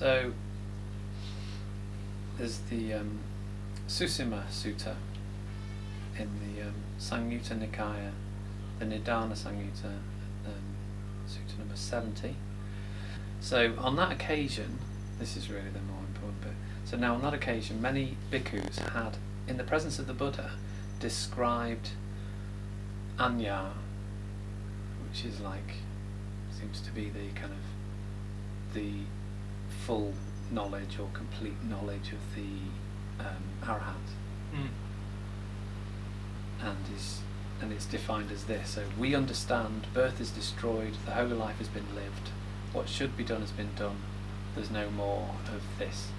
So there's the Susima Sutta in the Samyutta Nikaya, the Nidana Samyutta, Sutta number 70. So on that occasion, this is really the more important bit. So now on that occasion, many bhikkhus had, in the presence of the Buddha, described Anya, which is like, seems to be the kind of the full knowledge or complete knowledge of the Arahant. And it's defined as this. So we understand birth is destroyed, the holy life has been lived, what should be done has been done, there's no more of this.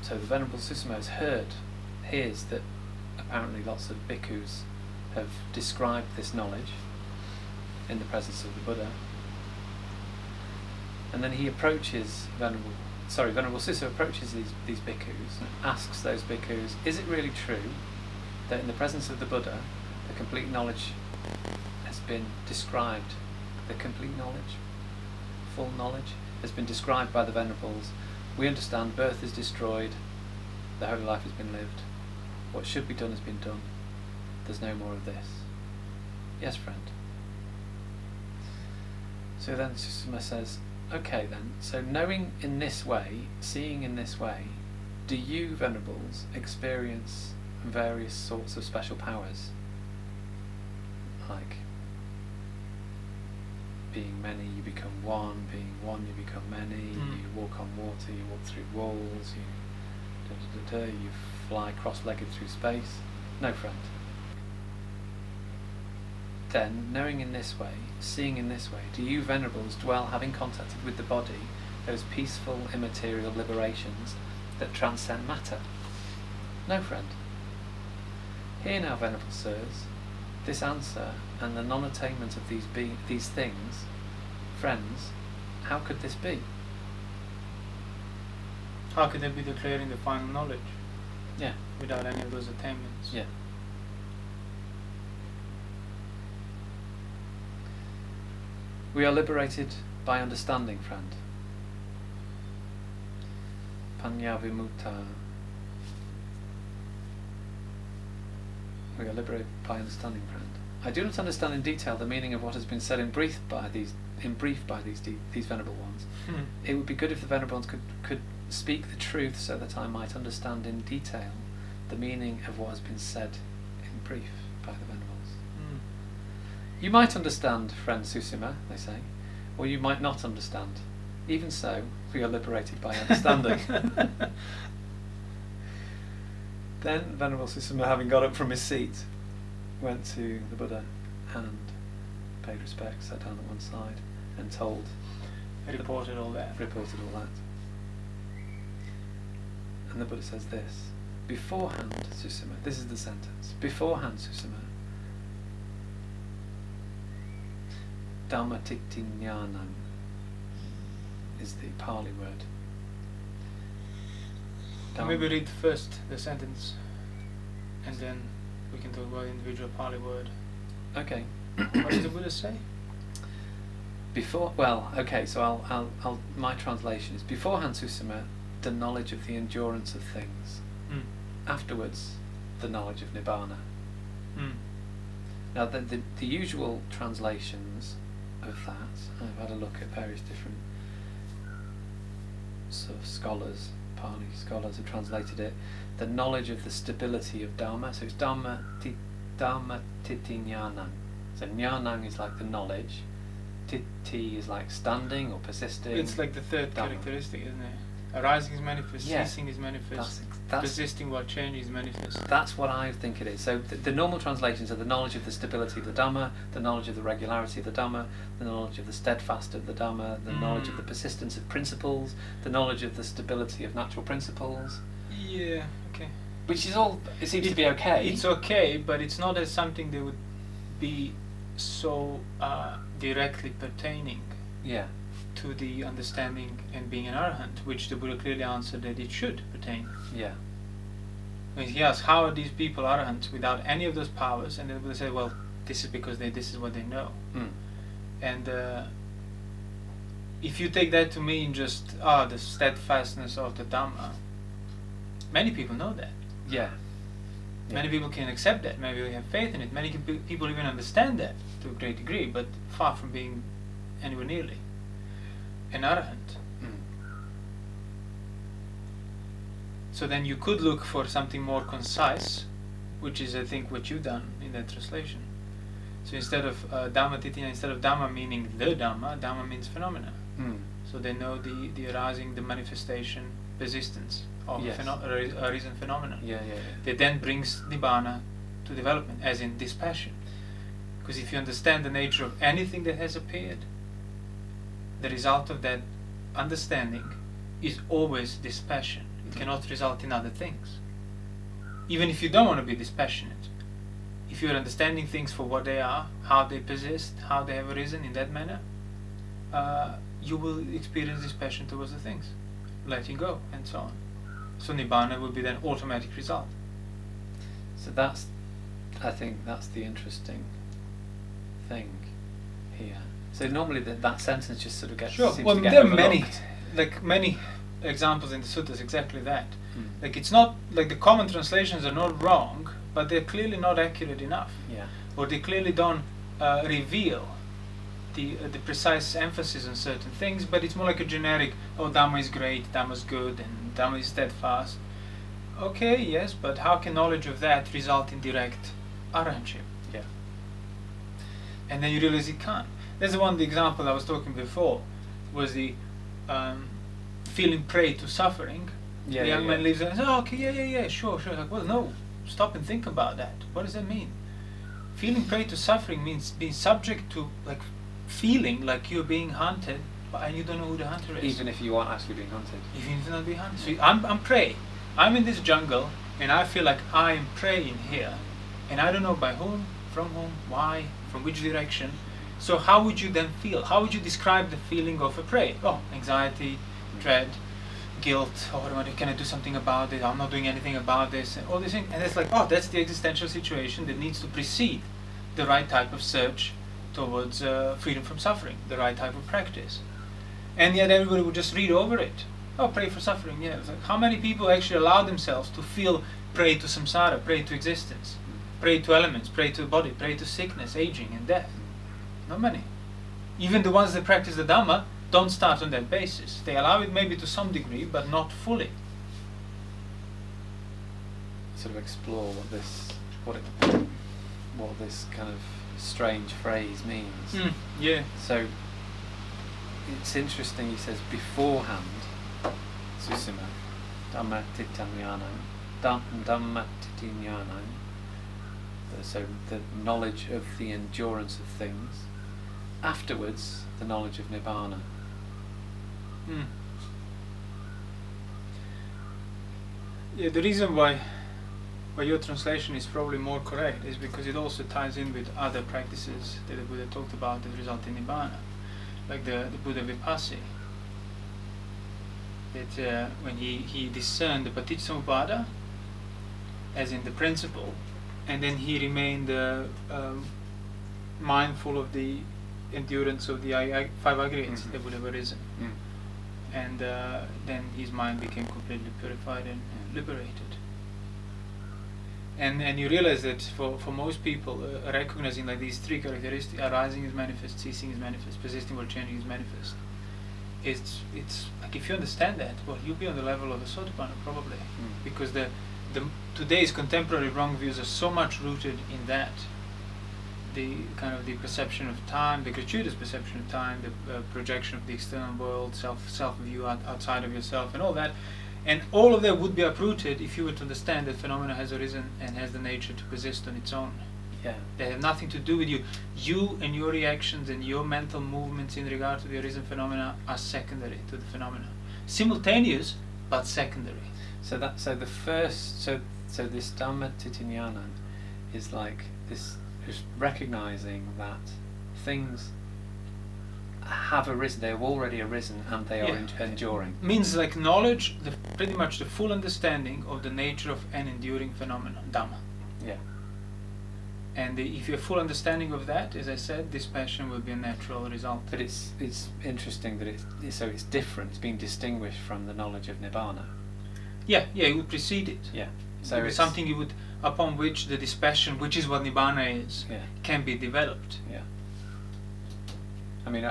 So the Venerable Susima hears that apparently lots of bhikkhus have described this knowledge in the presence of the Buddha, and then he approaches Venerable Susima approaches these bhikkhus and asks those bhikkhus, is it really true that in the presence of the Buddha the complete knowledge has been described, the complete knowledge, full knowledge has been described by the Venerables? We understand birth is destroyed, the holy life has been lived, what should be done has been done, there's no more of this. Yes, friend. So then Susima says, okay then, so knowing in this way, seeing in this way, do you, Venerables, experience various sorts of special powers? Like, being many, you become one, being one, you become many, you walk on water, you walk through walls, you fly cross-legged through space. No, friend. Then, knowing in this way, seeing in this way, do you, Venerables, dwell, having contacted with the body, those peaceful, immaterial liberations that transcend matter? No, friend. Hear now, Venerable Sirs, this answer and the non-attainment of these things, friends, how could this be? How could they be declaring the final knowledge? Yeah. Without any of those attainments? Yeah. We are liberated by understanding, friend. Panya vimutta. We are liberated by understanding, friend. I do not understand in detail the meaning of what has been said in brief by these venerable ones. It would be good if the venerable ones could speak the truth so that I might understand in detail the meaning of what has been said in brief by the venerables. You might understand, friend Susima, they say, or you might not understand. Even so, we are liberated by understanding. Then Venerable Susima, having got up from his seat, went to the Buddha and paid respect, sat down at one side and reported all that. And the Buddha says this, beforehand, Susima, this is the sentence, beforehand, Susima, Dhamma Teachings is the Pali word. Maybe read first the sentence and then we can talk about the individual Pali word. Okay. What does the Buddha say? So I'll my translation is beforehand, Susima, the knowledge of the endurance of things. Afterwards, the knowledge of Nibbana. Now the usual translations of that, I've had a look at various different sort of scholars, Pali scholars have translated it, the knowledge of the stability of Dharma. So it's Dhamma Titi Nyanam. So Nyanam is like the knowledge, Titi is like standing or persisting. It's like the third Dhamma. characteristic, isn't it? Arising is manifest, Yeah. ceasing is manifest, That's persisting while changing is manifest. That's what I think it is. So the normal translations are the knowledge of the stability of the Dhamma, the knowledge of the regularity of the Dhamma, the knowledge of the steadfast of the Dhamma, the knowledge of the persistence of principles, the knowledge of the stability of natural principles. Yeah, okay. Which is all, it seems to be okay. It's okay, but it's not as something that would be so directly pertaining Yeah. to the understanding and being an arahant, which the Buddha clearly answered that it should pertain. Yeah. When he asked, how are these people arahants without any of those powers? And then the Buddha said, well, this is because this is what they know. And if you take that to mean just the steadfastness of the Dhamma, many people know that. Yeah. Many people can accept that. Maybe they have faith in it. Many people even understand that to a great degree, but far from being anywhere nearly an arahant. So then you could look for something more concise, which is, I think, what you've done in that translation. So instead of Dhamma Teachings, instead of Dhamma meaning the Dhamma, Dhamma means phenomena. So they know the arising, the manifestation, persistence of a reason phenomena. That then brings Nibbana to development, as in dispassion. Because if you understand the nature of anything that has appeared, the result of that understanding is always dispassion. It cannot result in other things. Even if you don't want to be dispassionate, if you're understanding things for what they are, how they persist, how they have arisen in that manner, you will experience dispassion towards the things, letting go, and so on. So Nibbana will be then automatic result. So I think that's the interesting thing here. So normally that sentence just sort of gets Sure. seems Well, to get there are overlooked. many examples in the suttas exactly that. Like it's not like the common translations are not wrong, but they're clearly not accurate enough. Or they clearly don't reveal the precise emphasis on certain things, but it's more like a generic, Dhamma is great, Dhamma is good, and Dhamma is steadfast. Okay, yes, but how can knowledge of that result in direct arahantship? And then you realize it can't. That's the example I was talking before, was the feeling prey to suffering. The young man leaves and says, okay, sure. Like, well, no, stop and think about that. What does that mean? Feeling prey to suffering means being subject to, like, feeling like you're being hunted, and you don't know who the hunter is. Even if you aren't actually being hunted. Even if you're not being hunted. So I'm prey. I'm in this jungle, and I feel like I am prey in here, and I don't know by whom, from whom, why, from which direction. So how would you then feel? How would you describe the feeling of a prey? Anxiety, dread, guilt, can I do something about it? I'm not doing anything about this, and all these things. And it's like, that's the existential situation that needs to precede the right type of search towards freedom from suffering, the right type of practice. And yet everybody would just read over it. Pray for suffering. It's like, how many people actually allow themselves to feel prey to samsara, prey to existence, prey to elements, prey to the body, prey to sickness, aging, and death? Not many. Even the ones that practice the Dhamma don't start on that basis. They allow it maybe to some degree, but not fully. Sort of explore what this kind of strange phrase means. So it's interesting. He says beforehand, Susima, Dhamma Teachings. So the knowledge of the endurance of things. Afterwards, the knowledge of Nibbana. The reason why your translation is probably more correct is because it also ties in with other practices that the Buddha talked about that result in Nibbana, like the Buddha Vipassi. That when he discerned the Paticcasamuppada, as in the principle, and then he remained mindful of the endurance of the five aggregates that would have arisen. And then his mind became completely purified and liberated. And you realize that for most people, recognizing like these three characteristics, arising is manifest, ceasing is manifest, persisting or changing is manifest, it's like if you understand that, well, you'll be on the level of a Sotapanna probably, because the today's contemporary wrong views are so much rooted in that. The kind of the perception of time, the gratuitous perception of time, the projection of the external world, self-view outside of yourself, and all that. And all of that would be uprooted if you were to understand that phenomena has arisen and has the nature to persist on its own. They have nothing to do with you. You and your reactions and your mental movements in regard to the arisen phenomena are secondary to the phenomena. Simultaneous, but secondary. So this Dhamma Teachings is like this. Just recognizing that things have arisen, they have already arisen, and they are enduring. Means like knowledge, pretty much the full understanding of the nature of an enduring phenomenon, Dhamma. And if you have full understanding of that, as I said, dispassion will be a natural result. But it's interesting that it's different. It's being distinguished from the knowledge of Nibbana. Yeah, it would precede it. Yeah. So it's something you would, upon which the dispassion, which is what Nibbana is, Yeah. can be developed. Yeah. I mean,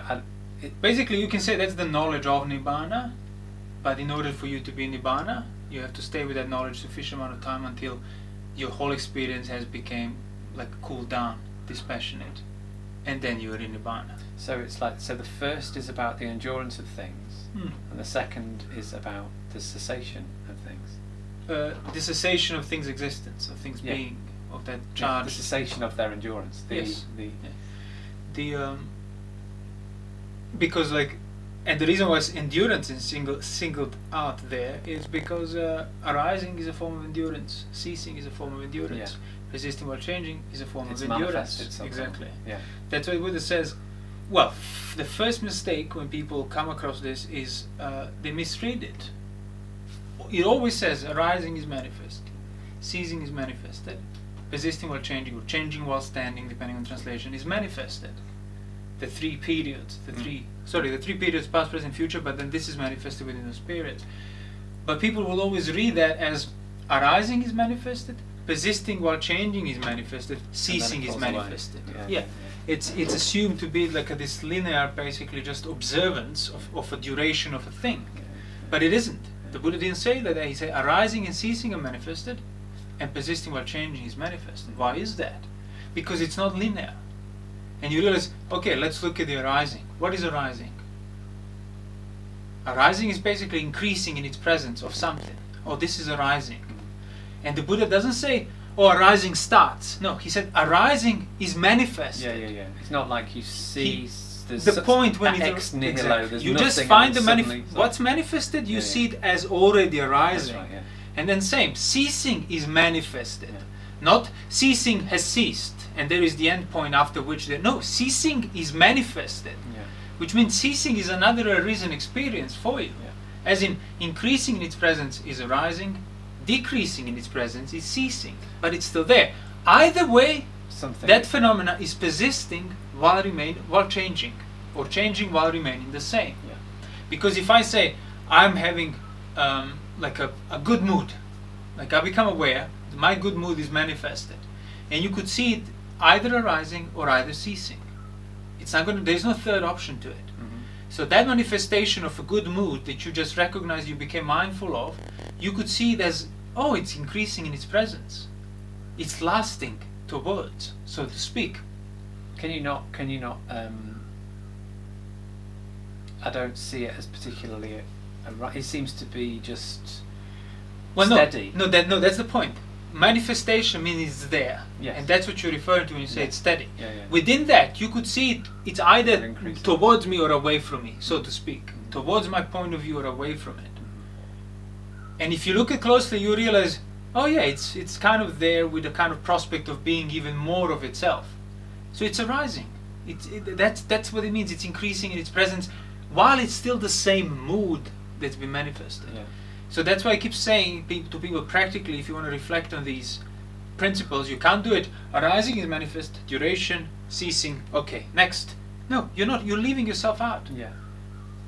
basically you can say that's the knowledge of Nibbana, but in order for you to be in Nibbana, you have to stay with that knowledge sufficient amount of time until your whole experience has become like cooled down, dispassionate, and then you're in Nibbana. So it's like, so the first is about the endurance of things, and the second is about the cessation of things. The cessation of things' existence, of things being, of that charge. The cessation of their endurance. Because and the reason why endurance is singled out there is because arising is a form of endurance, ceasing is a form of endurance, resisting while changing is a form of endurance. Exactly. Yeah. That's why Buddha says, well, the first mistake when people come across this is they misread it. It always says arising is manifest, ceasing is manifested, persisting while changing, or changing while standing, depending on translation, is manifested. The three periods, the three periods, past, present, future, but then this is manifested within those periods. But people will always read that as arising is manifested, persisting while changing is manifested, ceasing is manifested. It's assumed to be like this linear, basically just observance of a duration of a thing. But it isn't. The Buddha didn't say that. He said arising and ceasing are manifested, and persisting while changing is manifested. Why is that? Because it's not linear. And you realize, okay, let's look at the arising. What is arising? Arising is basically increasing in its presence of something. Oh, this is arising. And the Buddha doesn't say, oh, arising starts. No, he said arising is manifested. Yeah. It's not like you see the point when ex nihilo, there's you nothing, just find what's manifested, you see it as already arising. That's right, And then same, ceasing is manifested. Not ceasing has ceased and there is the end point after which ceasing is manifested. Which means ceasing is another arisen experience for you. As in, increasing in its presence is arising, decreasing in its presence is ceasing, but it's still there. Either way, that phenomena is persisting while changing, or changing while remaining the same. Because if I say I'm having like a good mood, like I become aware, my good mood is manifested, and you could see it either arising or either ceasing. It's not going to, there's no third option to it. So that manifestation of a good mood that you just recognized, you became mindful of, you could see it as, oh, it's increasing in its presence. It's lasting towards, so to speak. Can you not I don't see it as particularly it seems to be just steady. No, that's the point. Manifestation means it's there, and that's what you're referring to when you say it's steady. Within that, you could see it's either towards me or away from me, so to speak, towards my point of view or away from it. And if you look at closely, you realize, oh yeah, it's kind of there with a kind of prospect of being even more of itself. So it's arising. That's what it means. It's increasing in its presence, while it's still the same mood that's been manifested. So that's why I keep saying to people practically, if you want to reflect on these principles, you can't do it. Arising is manifest, duration, ceasing, okay, next. No, you're not. You're leaving yourself out.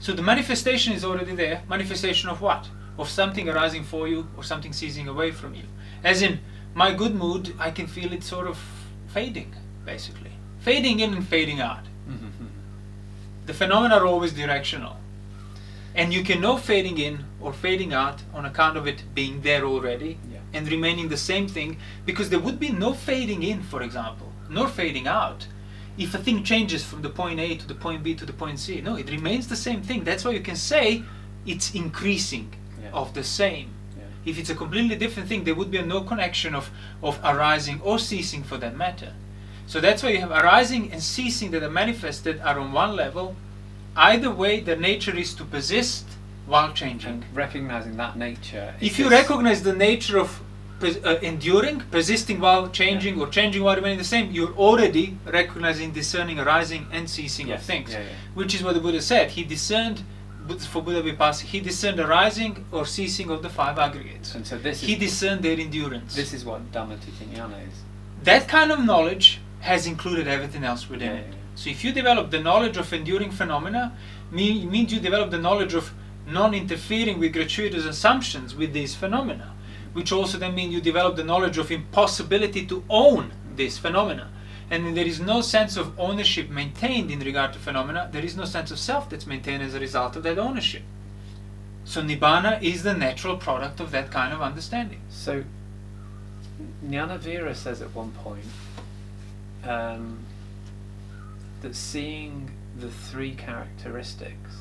So the manifestation is already there. Manifestation of what? Of something arising for you or something ceasing away from you. As in, my good mood, I can feel it sort of fading, basically. Fading in and fading out. The phenomena are always directional. And you can know fading in or fading out on account of it being there already and remaining the same thing, because there would be no fading in, for example, nor fading out if a thing changes from the point A to the point B to the point C. No, it remains the same thing. That's why you can say it's increasing of the same. If it's a completely different thing, there would be no connection of arising or ceasing for that matter. So that's why you have arising and ceasing that are manifested are on one level. Either way, their nature is to persist while changing. And recognizing that nature. If you recognize the nature of enduring, persisting while changing, or changing while remaining the same, you're already recognizing, discerning, arising and ceasing of things. Which is what the Buddha said. He discerned, for Buddha Vipassana, he discerned arising or ceasing of the five aggregates. And so he discerned their endurance. This is what Dhamma Teachings is. that kind of knowledge has included everything else within Yeah, it. yeah, yeah. So if you develop the knowledge of enduring phenomena, means you develop the knowledge of non-interfering with gratuitous assumptions with these phenomena, which also then means you develop the knowledge of impossibility to own these phenomena. And there is no sense of ownership maintained in regard to phenomena. There is no sense of self that's maintained as a result of that ownership. So Nibbana is the natural product of that kind of understanding. So Nyanavira says at one point that seeing the three characteristics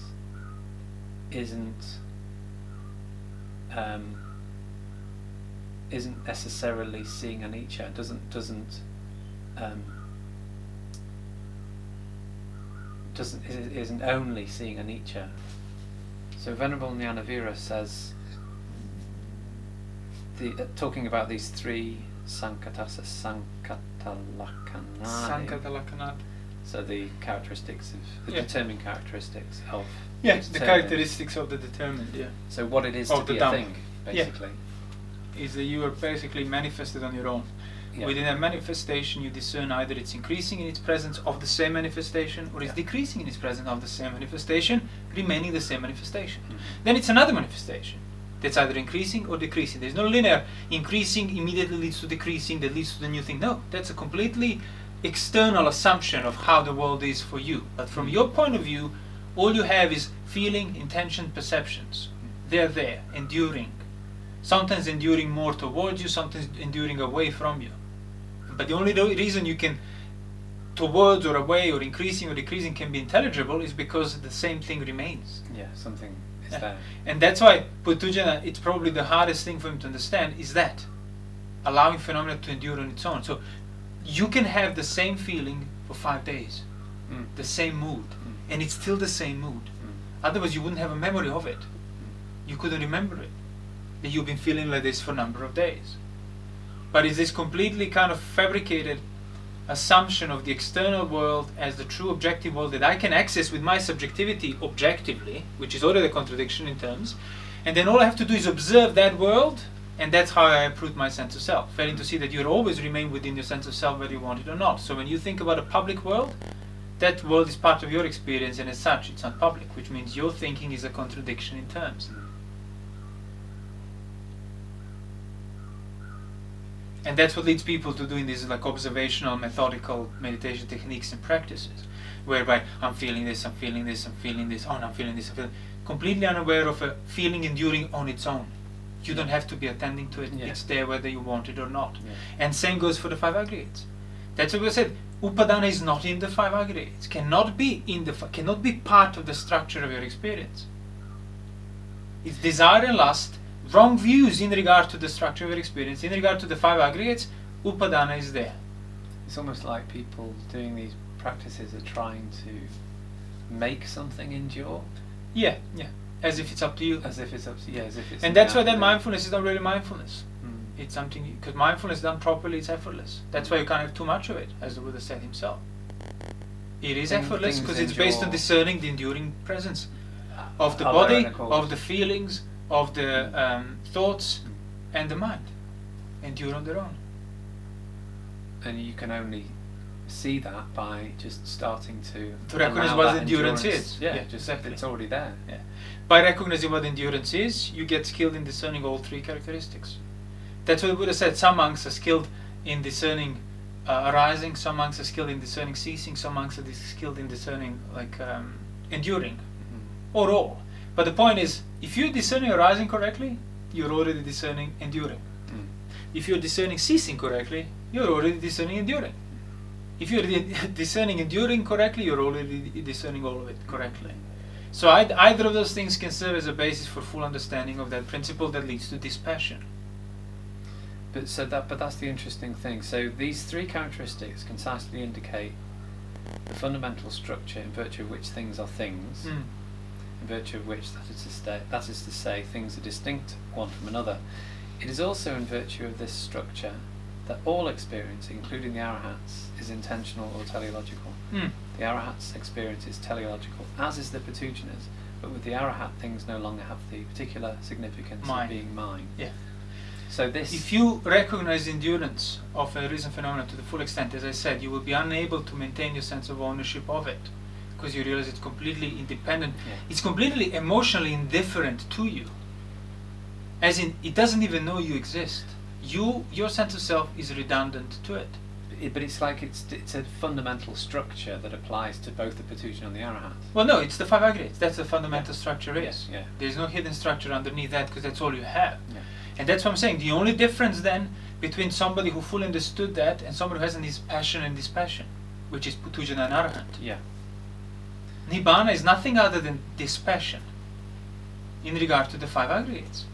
isn't necessarily seeing anicca. Isn't only seeing anicca. So Venerable Nyanavira says, talking about these three Sankatalakanani. So the characteristics of the determined characteristics of the characteristics of the determined. Yeah. So what it is of to be a thing, basically, is that you are basically manifested on your own. Yeah. Within a manifestation, you discern either it's increasing in its presence of the same manifestation, or it's decreasing in its presence of the same manifestation, remaining the same manifestation. Mm-hmm. Then it's another manifestation that's either increasing or decreasing. There's no linear increasing immediately leads to decreasing that leads to the new thing. No, that's a completely external assumption of how the world is for you. But from your point of view, all you have is feeling, intention, perceptions. They're there, enduring. Sometimes enduring more towards you, sometimes enduring away from you. But the only reason you can towards or away or increasing or decreasing can be intelligible is because the same thing remains. Yeah, something is there. And that's why Puthujjana, it's probably the hardest thing for him to understand is that allowing phenomena to endure on its own. So you can have the same feeling for 5 days, the same mood, and it's still the same mood. Otherwise you wouldn't have a memory of it. You couldn't remember it. That you've been feeling like this for a number of days. But it's this completely kind of fabricated assumption of the external world as the true objective world that I can access with my subjectivity objectively, which is already a contradiction in terms, and then all I have to do is observe that world, and that's how I uproot my sense of self, failing to see that you always remain within your sense of self whether you want it or not. So when you think about a public world, that world is part of your experience, and as such it's not public, which means your thinking is a contradiction in terms. And that's what leads people to doing these like observational, methodical meditation techniques and practices, whereby I'm feeling this, I'm feeling this, I'm feeling this, oh, and I'm feeling this, I'm feeling, completely unaware of a feeling enduring on its own. You don't have to be attending to it. Yeah. It's there whether you want it or not. Yeah. And same goes for the five aggregates. That's what we said. Upadana is not in the five aggregates. Cannot be cannot be part of the structure of your experience. It's desire and lust. Wrong views in regard to the structure of your experience, in regard to the five aggregates, Upadana is there. It's almost like people doing these practices are trying to make something endure. Yeah. As if it's up to you. As if it's up to you. As if it's. And that's why then mindfulness is not really mindfulness. Mm. It's something, because mindfulness done properly, it's effortless. That's why you can't have too much of it, as the Buddha said himself. It is effortless because it's based on discerning the enduring presence of the body, of the feelings, of the thoughts and the mind endure on their own. And you can only see that by just starting to recognize what endurance is. Yeah, just exactly. It's already there. Yeah. By recognizing what endurance is, you get skilled in discerning all three characteristics. That's what the Buddha said. Some monks are skilled in discerning arising, some monks are skilled in discerning ceasing, some monks are skilled in discerning enduring, or all. But the point is, if you're discerning arising correctly, you're already discerning enduring. If you're discerning ceasing correctly, you're already discerning enduring. If you're discerning enduring correctly, you're already discerning all of it correctly. So either of those things can serve as a basis for full understanding of that principle that leads to dispassion. But that's the interesting thing. So these three characteristics concisely indicate the fundamental structure in virtue of which things are things. In virtue of which, that is to say, things are distinct one from another. It is also in virtue of this structure that all experience, including the arahats, is intentional or teleological. The arahats' experience is teleological, as is the Puthujjana's, but with the arahat, things no longer have the particular significance of being mine. Yeah. So this. If you recognize endurance of a reason phenomenon to the full extent, as I said, you will be unable to maintain your sense of ownership of it, because you realize it's completely independent. Yeah. It's completely emotionally indifferent to you. As in, it doesn't even know you exist. Your sense of self is redundant to it. But it's like it's a fundamental structure that applies to both the Patujan and the Arahant. Well, no, it's the five aggregates. That's the fundamental structure is. Yeah. There's no hidden structure underneath that, because that's all you have. Yeah. And that's what I'm saying. The only difference then between somebody who fully understood that and somebody who has this passion and dispassion, which is Patujan and Arahant. Yeah. Nibbana is nothing other than dispassion in regard to the five aggregates.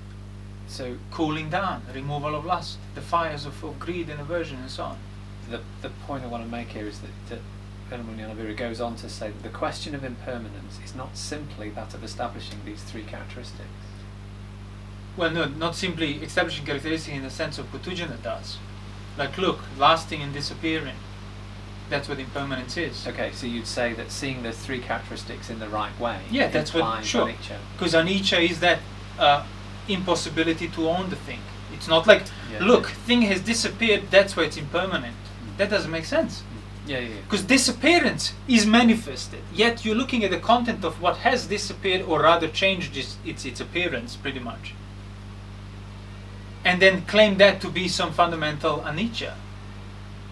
So Cooling down, removal of lust, the fires of greed and aversion and so on. the point I want to make here is that Venerable Nyanamoli goes on to say that the question of impermanence is not simply that of establishing these three characteristics. Well, no, not simply establishing characteristics in the sense of Putujana does. Like, look, lasting and disappearing. That's what impermanence is. Okay, so you'd say that seeing those three characteristics in the right way. Yeah, that's what. Sure. Because anicca is that impossibility to own the thing. It's not like, look, thing has disappeared. That's why it's impermanent. That doesn't make sense. Yeah. Because disappearance is manifested. Yet you're looking at the content of what has disappeared, or rather changed its appearance, pretty much. And then claim that to be some fundamental anicca.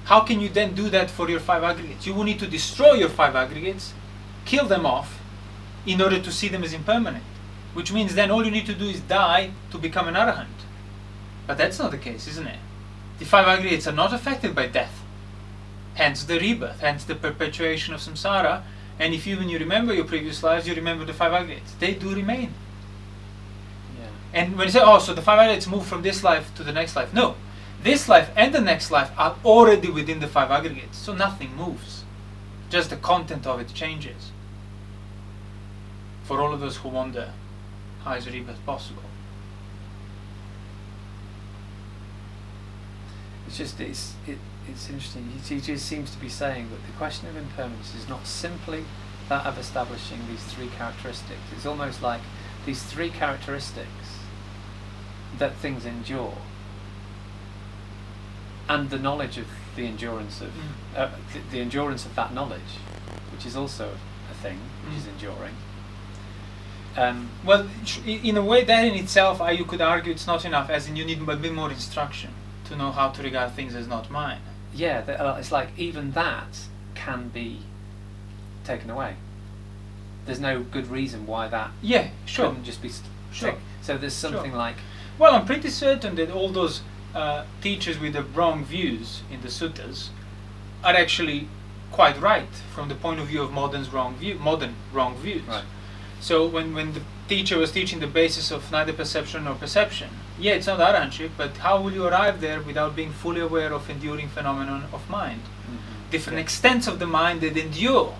How can you then do that for your five aggregates? You will need to destroy your five aggregates, kill them off, in order to see them as impermanent. Which means then all you need to do is die to become an arahant. But that's not the case, isn't it? The five aggregates are not affected by death. Hence the rebirth, hence the perpetuation of samsara. And if when you remember your previous lives, you remember the five aggregates. They do remain. Yeah. And when you say, oh, so the five aggregates move from this life to the next life. No. This life and the next life are already within the five aggregates. So nothing moves. Just the content of it changes. For all of those who wonder, how is rebirth possible? It's just, it's interesting. He just seems to be saying that the question of impermanence is not simply that of establishing these three characteristics. It's almost like these three characteristics that things endure, and the knowledge of the endurance of the endurance of that knowledge, which is also a thing which is enduring. Well, in a way, that in itself, you could argue it's not enough, as in you need a bit more instruction to know how to regard things as not mine. Yeah, it's like even that can be taken away. There's no good reason why that couldn't just be sure. So there's something like... Well, I'm pretty certain that all those teachers with the wrong views in the suttas are actually quite right from the point of view of modern wrong views. Right. So when the teacher was teaching the basis of neither perception nor perception, it's not arahantship, but how will you arrive there without being fully aware of enduring phenomenon of mind? Different extents of the mind that endure.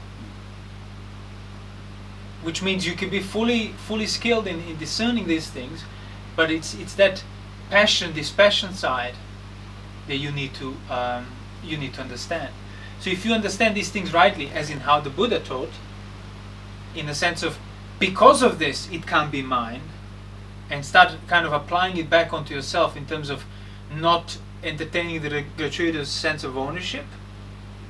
Which means you can be fully skilled in discerning these things, but it's that passion, dispassion side that you need to understand. So if you understand these things rightly, as in how the Buddha taught, in the sense of because of this it can't be mine, and start kind of applying it back onto yourself in terms of not entertaining the gratuitous sense of ownership,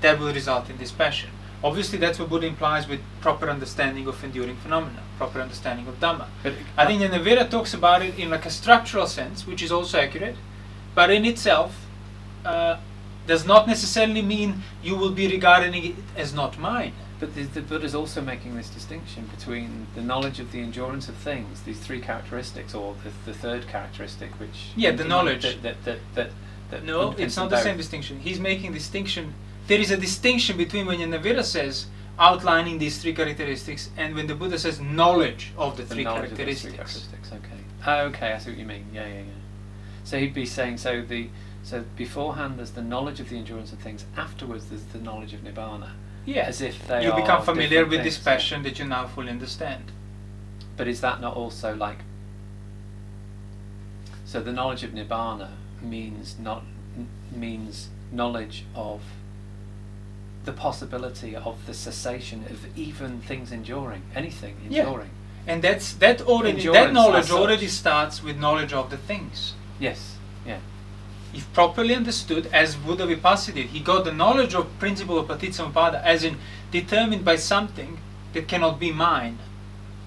that will result in dispassion. Obviously that's what Buddha implies with proper understanding of enduring phenomena, proper understanding of Dhamma. But I think Nyanamoli talks about it in like a structural sense, which is also accurate, but in itself does not necessarily mean you will be regarding it as not mine. But the Buddha's also making this distinction between the knowledge of the endurance of things, these three characteristics, or the third characteristic, which... Yeah, the knowledge. That no, it's not the same distinction. He's making distinction. There is a distinction between when Nyanamoli says outlining these three characteristics and when the Buddha says knowledge of the three characteristics. Okay, I see what you mean. Yeah. So he'd be saying, so beforehand there's the knowledge of the endurance of things, afterwards there's the knowledge of Nibbana. Yeah, as if they you become familiar with things, dispassion that you now fully understand. But is that not also like... So the knowledge of Nibbana means knowledge of the possibility of the cessation of even things enduring, anything enduring. And that knowledge already starts with knowledge of the things. Yes. Yeah. If properly understood, as Buddha Vipassana did, he got the knowledge of principle of Paticcasamuppada as in determined by something that cannot be mine.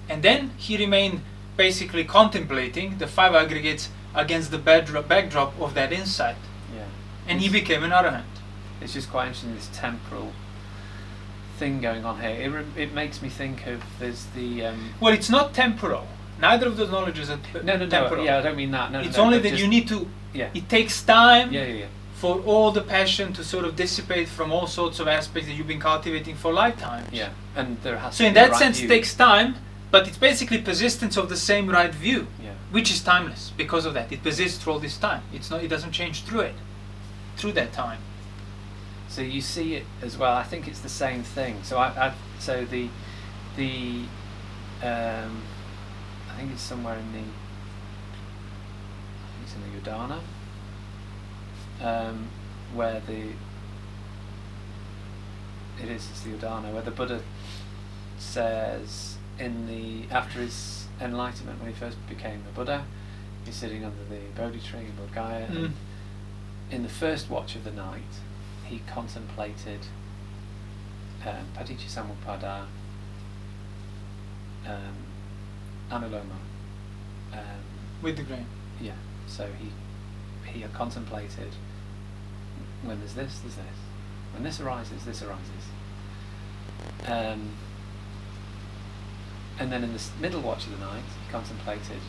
And then he remained basically contemplating the five aggregates against the backdrop of that insight. Yeah. And he became an arahant. It's just quite interesting, this temporal thing going on here. It makes me think of, there's the... Well, it's not temporal. Neither of those knowledges are temporal. Yeah, I don't mean that. It's only that you need to... Yeah. It takes time Yeah. for all the passion to sort of dissipate from all sorts of aspects that you've been cultivating for lifetimes. Yeah, and there has to So be in that the right sense, view. it takes time, but it's basically persistence of the same right view, Yeah. which is timeless because of that. It persists through all this time. It doesn't change through that time. So you see it as well. I think it's the same thing. So I think it's somewhere in the Udana, where it's the Udana, where the Buddha says after his enlightenment, when he first became a Buddha, he's sitting under the Bodhi tree in Bodh Gaya, and in the first watch of the night he contemplated Paticcasamuppada, Anuloma, With the grain. yeah. So he had contemplated, when there's this, there's this. When this arises, this arises. And then in the middle watch of the night, he contemplated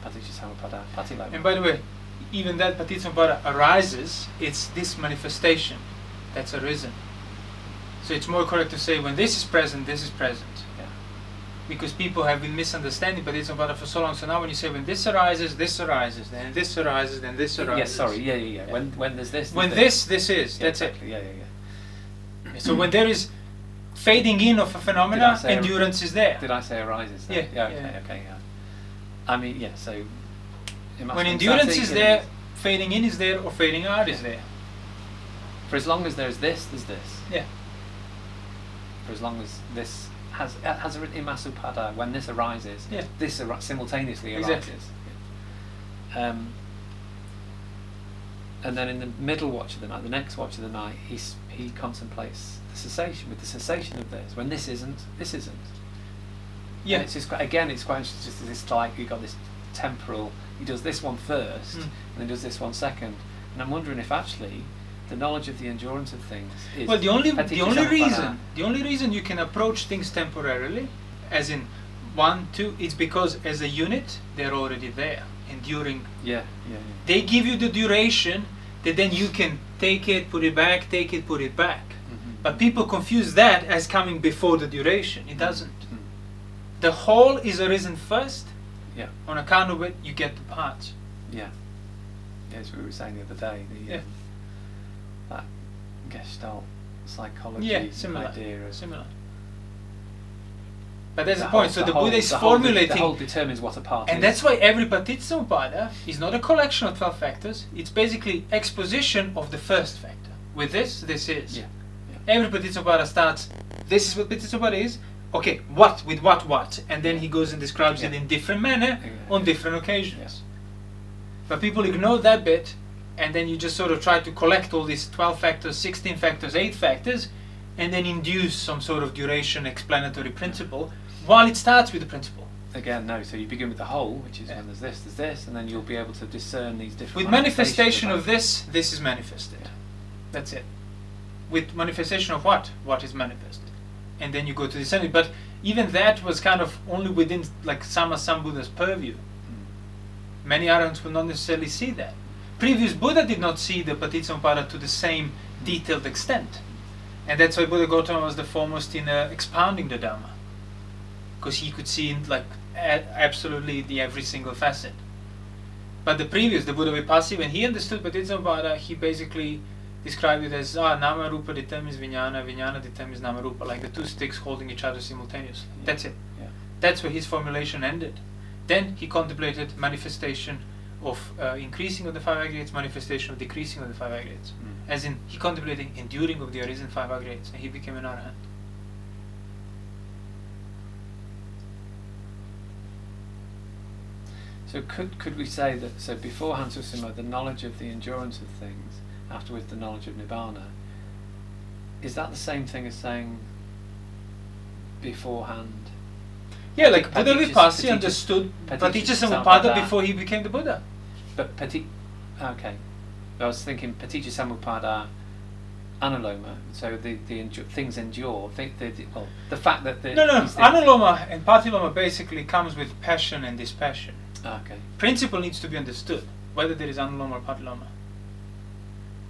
Paticcasamuppada, Patiloma. And by the way, even that Paticcasamuppada arises, it's this manifestation that's arisen. So it's more correct to say when this is present, this is present. Yeah. Because people have been misunderstanding Paticcasamuppada for so long. So now when you say when this arises, then this arises, then this arises. Yes, sorry, yeah. When there's this, When there's this is, that's exactly. it. Yeah. So when there is fading in of a phenomena, endurance is there. Did I say arises there? Yeah. Okay, yeah. I mean, yeah, so... When endurance is there, fading in is there, or fading out is there. For as long as there's this, there's this. Yeah. For as long as this has a Imasupada, when this arises, this simultaneously arises. Exactly. Yeah. And then in the middle watch of the night, the next watch of the night, he contemplates the cessation, with the cessation of this. When this isn't, this isn't. Yeah. And it's just again, it's quite interesting. Just this, like, you've got this temporal. He does this one first, and then does this one second. And I'm wondering if actually the knowledge of the endurance of things is... Well, the only reason you can approach things temporarily, as in 1, 2, it's because as a unit they're already there, enduring. Yeah. They give you the duration that then you can take it, put it back, take it, put it back. Mm-hmm. But people confuse that as coming before the duration. It doesn't. Mm-hmm. The whole is arisen first. Yeah. On account of it, you get the parts. Yeah. As we were saying the other day, that Gestalt psychology idea of... Similar. But that's the point. So the Buddha is formulating... The whole determines what a part is. And that's why every Paticcasamuppada is not a collection of 12 factors. It's basically exposition of the first factor. With this is. Yeah. Every Paticcasamuppada starts, this is what Paticcasamuppada is. Okay, what? With what? And then he goes and describes it in different manner on different occasions. Yes. But people ignore that bit, and then you just sort of try to collect all these 12 factors, 16 factors, 8 factors, and then induce some sort of duration explanatory principle, while it starts with the principle. Again, no, so you begin with the whole, which is when there's this, and then you'll be able to discern these different... With manifestation of this is manifested. That's it. With manifestation of what is manifested. And then you go to discernment. But even that was kind of only within like Sambuddha's purview. Many arahants will not necessarily see that. Previous Buddha did not see the Paticcasamuppada to the same detailed extent. And that's why Buddha Gautama was the foremost in expounding the Dhamma. Because he could see like absolutely every single facet. But the Buddha Vipassana, when he understood Paticcasamuppada, he basically described it as Nama Rupa determines Vijnana, Vijnana determines Nama Rupa, like the two sticks holding each other simultaneously. Yeah. That's it. Yeah. That's where his formulation ended. Then he contemplated manifestation of increasing of the 5 aggregates, manifestation of decreasing of the 5 aggregates. As in, he contemplated enduring of the arisen 5 aggregates, and he became an arahant. So So could we say that, so beforehand Susima, the knowledge of the endurance of things, afterwards the knowledge of Nibbana, is that the same thing as saying beforehand? Yeah, like Buddha Paticca Vipassi understood Paticca Samuppada before he became the Buddha. But okay. I was thinking Paticca Samuppada Anuloma, so the things endure. The fact that Anuloma and Patiloma basically comes with passion and dispassion. Okay. Principle needs to be understood, whether there is Anuloma or Patiloma.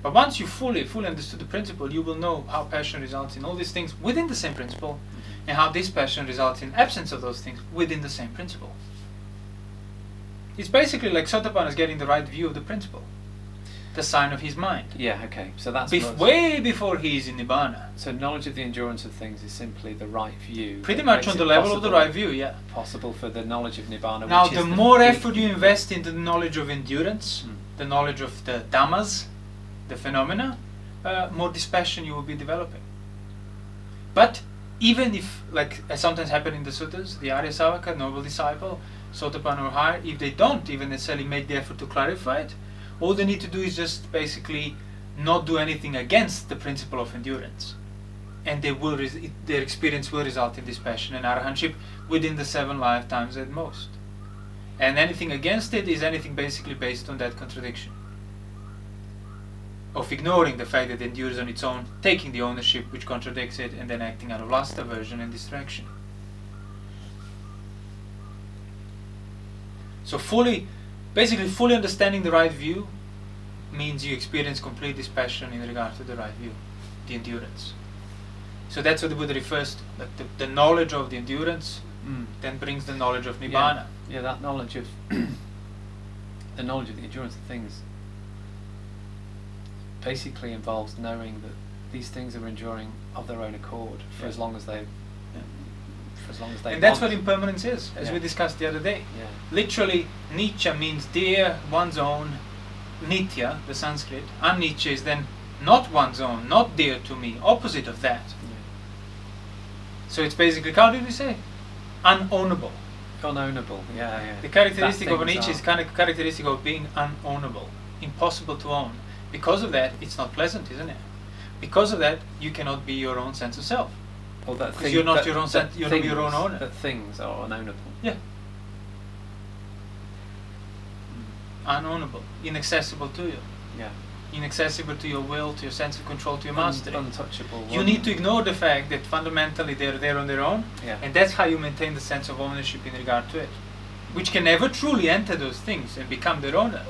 But once you fully understood the principle, you will know how passion results in all these things within the same principle, and how dispassion results in absence of those things within the same principle. It's basically like Sotapanna is getting the right view of the principle, the sign of his mind. Yeah, okay. So that's way before he is in Nibbana. So knowledge of the endurance of things is simply the right view. Pretty much on the level of the right view, yeah. Possible for the knowledge of Nibbana. Now, the more effort you invest in the knowledge of endurance, the knowledge of the Dhammas, the phenomena, more dispassion you will be developing. But even if, like as sometimes happen in the suttas, the Arya Savaka, noble disciple, Sotapanna or higher, if they don't even necessarily make the effort to clarify it, all they need to do is just basically not do anything against the principle of endurance, and they will their experience will result in dispassion and arahantship within the 7 lifetimes at most. And anything against it is anything basically based on that contradiction of ignoring the fact that it endures on its own, taking the ownership which contradicts it, and then acting out of lust, aversion and distraction. So basically fully understanding the right view means you experience complete dispassion in regard to the right view, the endurance. So that's what the Buddha refers to, like the knowledge of the endurance then brings the knowledge of Nibbana. Yeah, that knowledge of the knowledge of the endurance of things basically involves knowing that these things are enduring of their own accord for as long as they and that's what impermanence is, as we discussed the other day. Yeah. Literally, Nitya means dear, one's own. Nitya, the Sanskrit. Anicca is then not one's own, not dear to me, opposite of that. Yeah. So it's basically, how did we say? Unownable. Unownable, yeah. The characteristic of Anicca is kind of characteristic of being unownable, impossible to own. Because of that, it's not pleasant, isn't it? Because of that, you cannot be your own sense of self. Because you're not your own sense, you're not your own owner. That things are unownable. Yeah. Unownable, inaccessible to you. Yeah. Inaccessible to your will, to your sense of control, to your mastery. Untouchable. You need to ignore the fact that fundamentally they're there on their own, and that's how you maintain the sense of ownership in regard to it, which can never truly enter those things and become their owner.